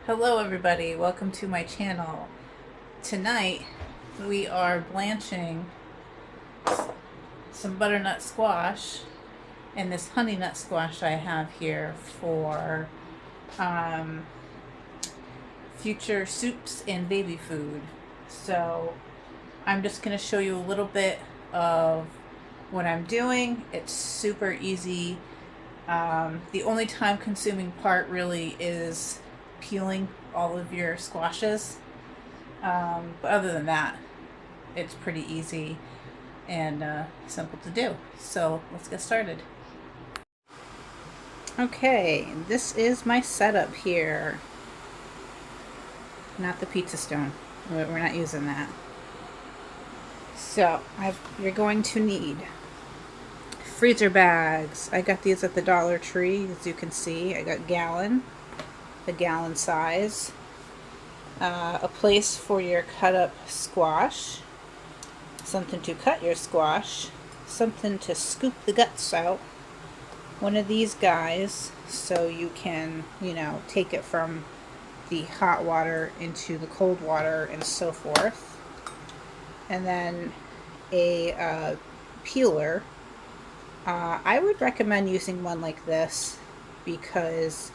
Hello everybody, welcome to my channel. Tonight we are blanching some butternut squash and this honey nut squash I have here for um, future soups and baby food. So I'm just going to show you a little bit of what I'm doing. It's super easy. The only time consuming part really is peeling all of your squashes. But other than that, it's pretty easy and simple to do. So let's get started. Okay, this is my setup here. Not the pizza stone. We're not using that. So you're going to need freezer bags. I got these at the Dollar Tree, as you can see. I got the gallon size. A place for your cut up squash, something to cut your squash, something to scoop the guts out, one of these guys so you can, take it from the hot water into the cold water and so forth, and then a peeler. I would recommend using one like this because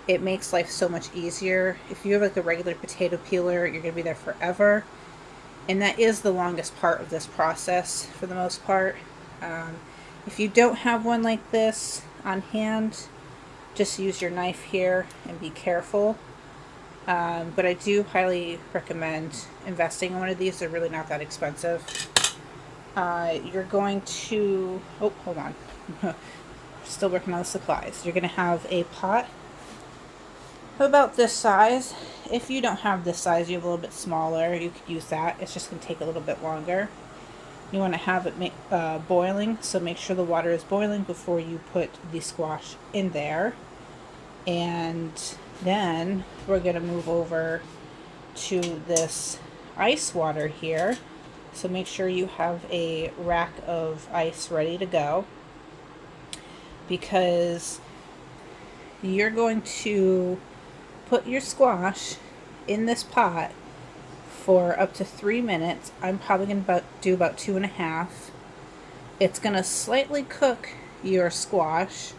it makes life so much easier. If you have like a regular potato peeler, you're going to be there forever. And that is the longest part of this process for the most part. If you don't have one like this on hand, just use your knife here and be careful. But I do highly recommend investing in one of these. They're really not that expensive. You're going to, oh, hold on. Still working on the supplies. You're going to have a pot about this size. If you don't have this size, you have a little bit smaller, you could use that. It's just going to take a little bit longer. You want to have it boiling, so make sure the water is boiling before you put the squash in there. And then we're going to move over to this ice water here. So make sure you have a rack of ice ready to go, because you're going to put your squash in this pot for up to 3 minutes. I'm probably going to do about 2.5. It's going to slightly cook your squash,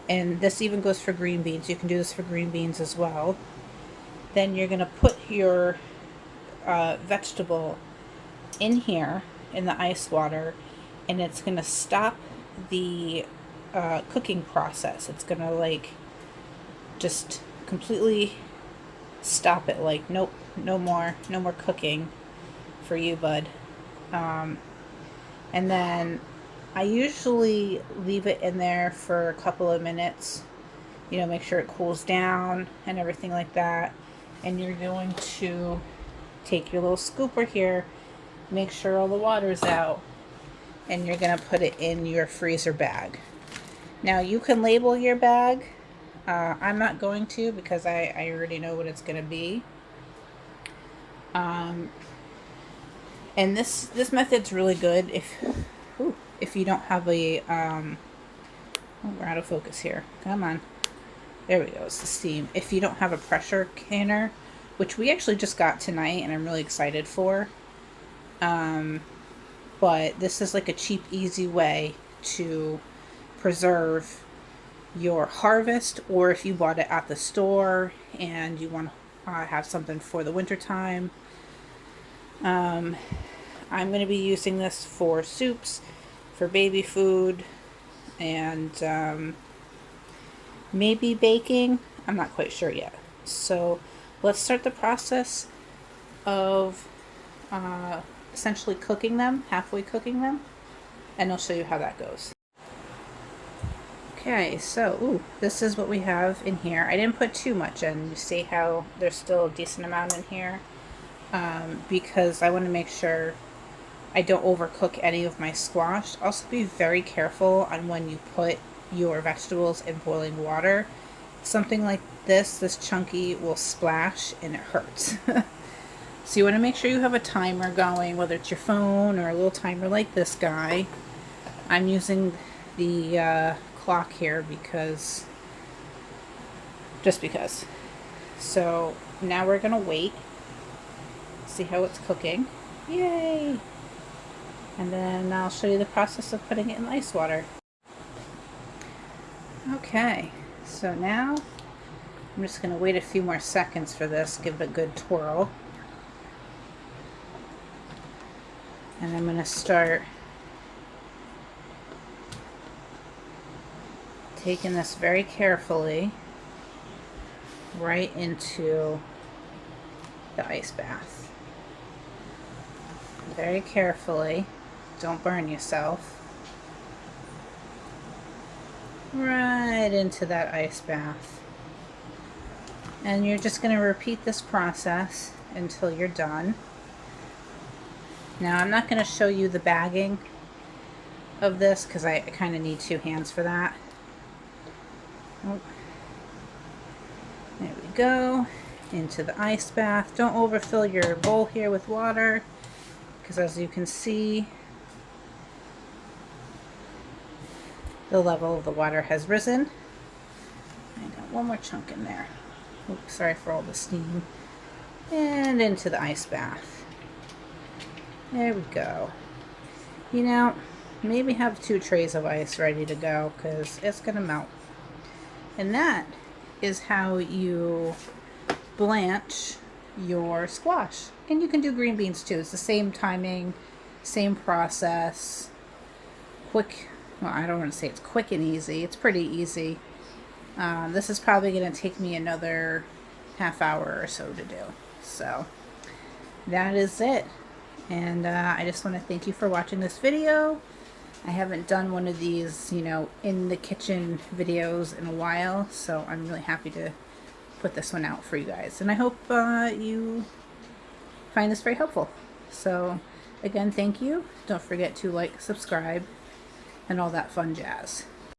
and this even goes for green beans. You can do this for green beans as well. Then you're going to put your vegetable in here in the ice water, and it's going to stop the cooking process. It's going to just completely stop it. Nope, no more cooking for you, bud. And then I usually leave it in there for a couple of minutes, make sure it cools down and everything like that. And you're going to take your little scooper here, make sure all the water's out, and you're going to put it in your freezer bag. Now you can label your bag. I'm not going to, because I already know what it's going to be. And this method's really good if you don't have a oh, we're out of focus here. Come on. There we go. It's the steam. If you don't have a pressure canner, which we actually just got tonight and I'm really excited for. But this is like a cheap, easy way to preserve your harvest, or if you bought it at the store and you want to have something for the winter time. I'm going to be using this for soups, for baby food, and maybe baking. I'm not quite sure yet. So let's start the process of essentially cooking them, halfway cooking them, and I'll show you how that goes. Okay, so this is what we have in here. I didn't put too much in. You see how there's still a decent amount in here, because I want to make sure I don't overcook any of my squash. Also, be very careful on when you put your vegetables in boiling water. Something like this chunky, will splash and it hurts. So you want to make sure you have a timer going, whether it's your phone or a little timer like this guy. I'm using the clock here because So now we're gonna wait, see how it's cooking. Yay! And then I'll show you the process of putting it in ice water. Okay, so now I'm just gonna wait a few more seconds for this, give it a good twirl. And I'm gonna start taking this very carefully right into the ice bath. Very carefully, don't burn yourself. Right into that ice bath. And you're just going to repeat this process until you're done. Now I'm not going to show you the bagging of this because I kind of need two hands for that. Oh. There we go. Into the ice bath. Don't overfill your bowl here with water because as you can see, the level of the water has risen. I got one more chunk in there. Oops, sorry for all the steam. And into the ice bath. There we go. You know, maybe have 2 trays of ice ready to go because it's going to melt. And that is how you blanch your squash. And you can do green beans too. It's the same timing, same process. Quick. Well, I don't want to say it's quick and easy. It's pretty easy. This is probably going to take me another half hour or so to do. So that is it. And I just want to thank you for watching this video. I haven't done one of these, you know, in the kitchen videos in a while. So I'm really happy to put this one out for you guys. And I hope you find this very helpful. So again, thank you. Don't forget to like, subscribe, and all that fun jazz.